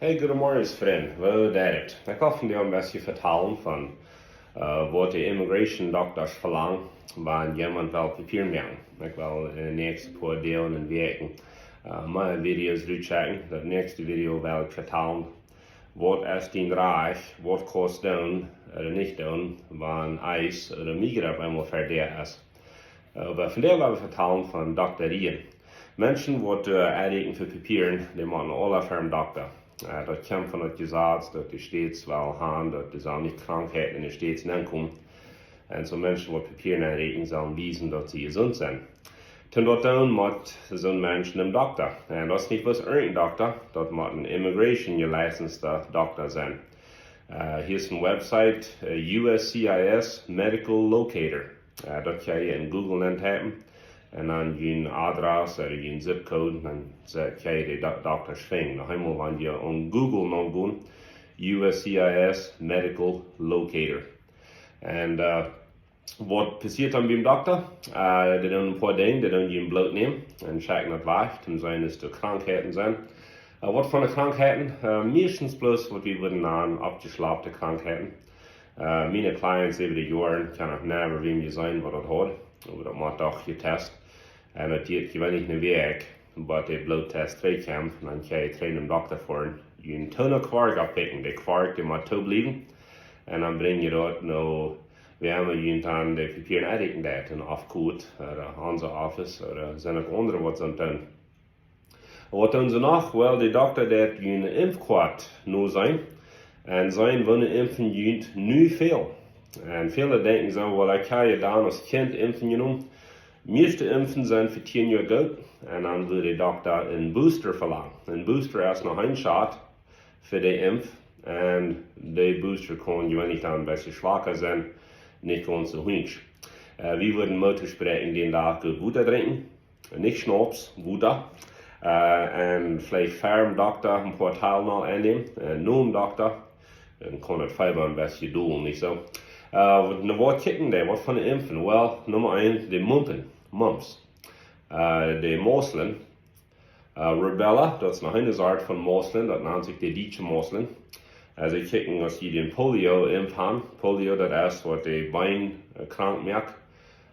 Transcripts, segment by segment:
Hey, goedemorgen vriend. Wel Dirk. Ik wil van jou een beetje vertellen van wat de immigration Doktasch verlangt, wanneer iemand wil papier maken. Ik wil in de nächste paar delen en weken mijn video's uitchecken. Dat nächste video wil ik vertellen wat is die reich, wat kost doen of niet doen, wanneer ijs of migrant eenmaal verder is. Maar vandaag wil ik vertellen van dokterieën. Mensen worden aanrekenen voor papieren, die moeten alle firmen dokter. Dat komt van het gezag dat de steeds wel gaan, dat er zal niet krankheden in de steeds aankomen. En zo mensen wat papieren aanrekenen zullen wijzen dat ze gezond zijn. Toen dat doen moet zo'n mensen een dokter. En dat is niet bloß een dokter, dat moet een immigration gelicensed dokter zijn. Hier is een website, USCIS Medical Locator. Dat kan je in Google intypen. En dan je adres of je zipcode, dan kan je de dokters vinden. Nog eenmaal wanneer je op Google nog gaat, USCIS Medical Locator. En wat passiert dan bij een dokter? Die doen een paar dingen, die doen je een bloed nemen en checken het weg, dan zijn het de krankheden zijn. Wat van de krankheden? Meestens plus wat we willen aan opgeslapte krankheden. Mijn cliënten over de jaren kan nog never wem zijn wat dat had. Maar dat moet toch getest. En dat gaat gewoon niet naar werk. Maar de bloedtest 2 komt, dan kan je trainen dokter voor je een tonne kwark oppikken. De kwark die moet toeblijven. En dan breng je dat naar, we hebben je dan de papieren uitrekenen dat en afkoet, of onze office, of zijn ook andere wat ze doen. Wat doen ze nog? Wel, de dokter dat je een impfkaart nu zijn. En zijn willen impfen je nu veel. En velen denken zo, wel ik ga je dan als kind impfen genomen. Meeste impfen zijn voor 10 jaar goed. En dan wil de dokter een booster verlangen. Een booster is nog een shot voor de impf. En de booster kan je niet dan een beetje zwakker zijn, niet gewoon zo hoog. We worden moeten spreken die dag Wuda drinken. Niet schnaps, Wuda. En vielleicht ferm dokter een paar talen al aannemen. Noem dokter. Dan kan het fiber een beetje doen, niet zo. Wat kijken daar? Wat van de impfen? Wel, nummer 1, de mumps. De mosselen. Rubella, dat is nog een soort van mosselen, dat noemt zich de Dietsche mosselen. Als ik kijk als je de polio-impf hebt, polio dat is wat de bein krank maakt.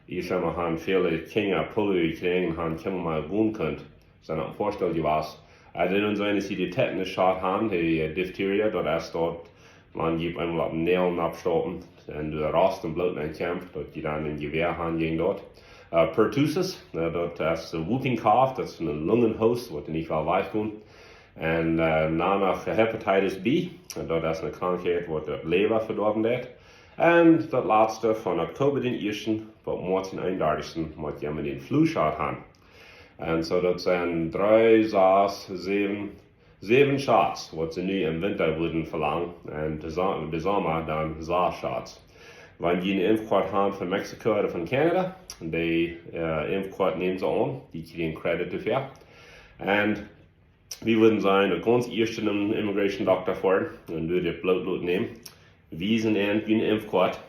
Je zou maar gaan vele kinderen polio krijgen, gaan kunnen maar woon kunt. Zijn een voorstel geweest. Dan zijn ze de tetanus shot hebben, de diphtheria, dat is dat. Man je eenmaal op nelen opstoten en de rast en bloed en kamp, dat je dan een geweer aan ging dort. Pertussis, dat is een whooping cough, dat is een lungenhoest, wat er niet wel wegkomt. En nog hepatitis B, dat is een krankheid wat de lever verdorven heeft. En dat laatste van oktober den 1 tot maart den 31 moet je met een flu-shot hebben. En zo dat zijn 3, 6, 7 shots, wat ze nu im winter würden verlangen. En de zomer dan 6 shots. Wanneer je een impfkaart hebt van Mexico of van Canada, die impfkaart nemen ze aan, die krijgen credit ervoor. En we würden zijn, dat ganz eerst een immigration dokter voor, en doe je bloed nemen, wijzen in je impfkaart.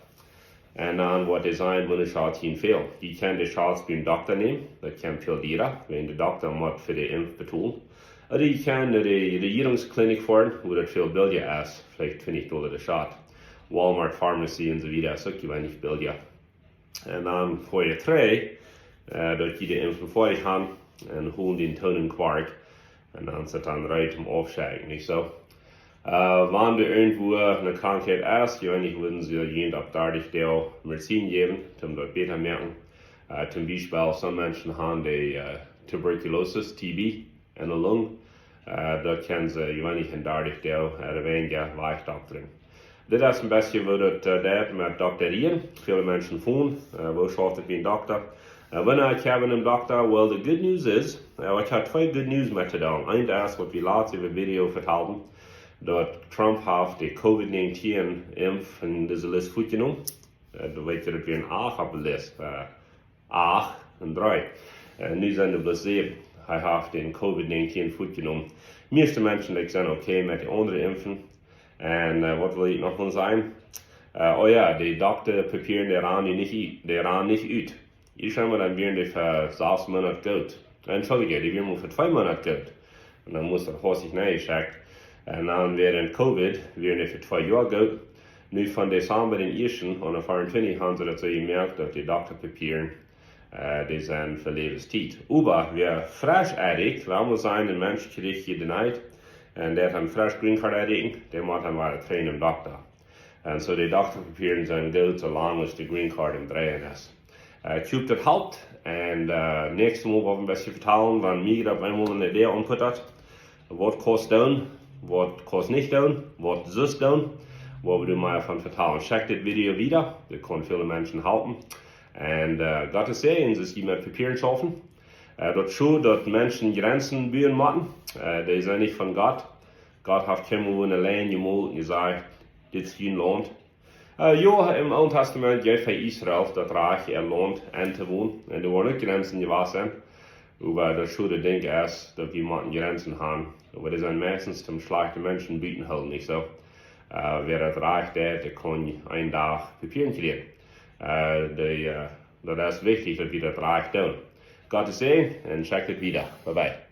En dan wat die zijn, willen shots geen veel. Je kan de shots bij een dokter nemen, dat kan veel dieren, wanneer de dokter moet voor de impf betalen. Oder je kan naar de regeringskliniek voor, waar het veel billiger is, vielleicht $20 de shot. Walmart, Pharmacy en zo verder, is ook weinig billiger. En dan voor je 3, dat je de impf bevoorrecht hebt, en holen die tonen kwark. En dan zit dan rijdt om afscheiden, niet zo. Wanneer er irgendwo een krankheid is, je weet niet, würden ze je op 30 deel medicijn geven, om dat beter merken. Zum Beispiel, sommige mensen hebben de tuberculosis, TB, en de lung. Dat kan ze, je weet niet, in 30 deel er weniger wegdokteren. Dit is een beetje wat het deed met dokterieën. Veel mensen voelen, hoe schaft het bij een dokter. Wanneer ik heb een dokter, well, the good news is, ik heb 2 good news met te doen. Eén is wat we laatst in de video vertelden, dat Trump heeft de COVID-19-impf in deze list goed genomen. Dan weet je dat we een 8 op de list. 8 en 3. Nu zijn er plus 7. Hij heeft de COVID-19 goed genomen. De meeste mensen zijn oké met de andere impfen. En wat wil ik nog van zijn? Oh ja, de dokterpapieren die gaan niet uit. Je zou maar dan weer die voor 6 maanden goed. Entschuldige, die weer maar voor 2 maanden goed. En dan moet er hoogstens naar gecheckt. En dan während Covid, wir nicht für 2 Jahre gut, nu von Dezember den 1. und 24 haben sie dazu gemerkt, dass die Doktorpapieren, die sind für Lebenszeit. Aber wir frisch erreicht, wir haben einen Mensch kriegt hier denied, und der hat einen frisch Green Card erreicht, der macht dann weiter trainen im Doktor. Und so die Doktorpapieren sind gut, solange es die Green Card im Drehen ist. Ich habe das halt, und nächstes Mal wollen wir ein bisschen vertellen, wann mir auf einmal eine Idee anput hat. Was kostet tun, was kostet nicht tun, was sollst tun, wo wir mal von vertellen. Check das Video wieder, das kann viele Menschen helfen. Und Gottes Segen, dass sie mit Papieren schaffen. Das schon, dass Menschen Grenzen bühen machen, die sind nicht von Gott. Gott hat keinem allein gemalt und gesagt, das ist kein Land. Ja, im Alten Testament geht für Israel das Reich Land anzuwohnen. Und da waren nicht Grenzen gewesen. Aber das schon das Ding ist, dass wir manche Grenzen haben. Aber das sind meistens zum schlechten Menschen bieten halt nicht so. Wer das Reich der kann einen Tag Papieren kriegen. Das ist wichtig, dass wir das Reich tun. Gottes Segen und check das wieder. Bye bye.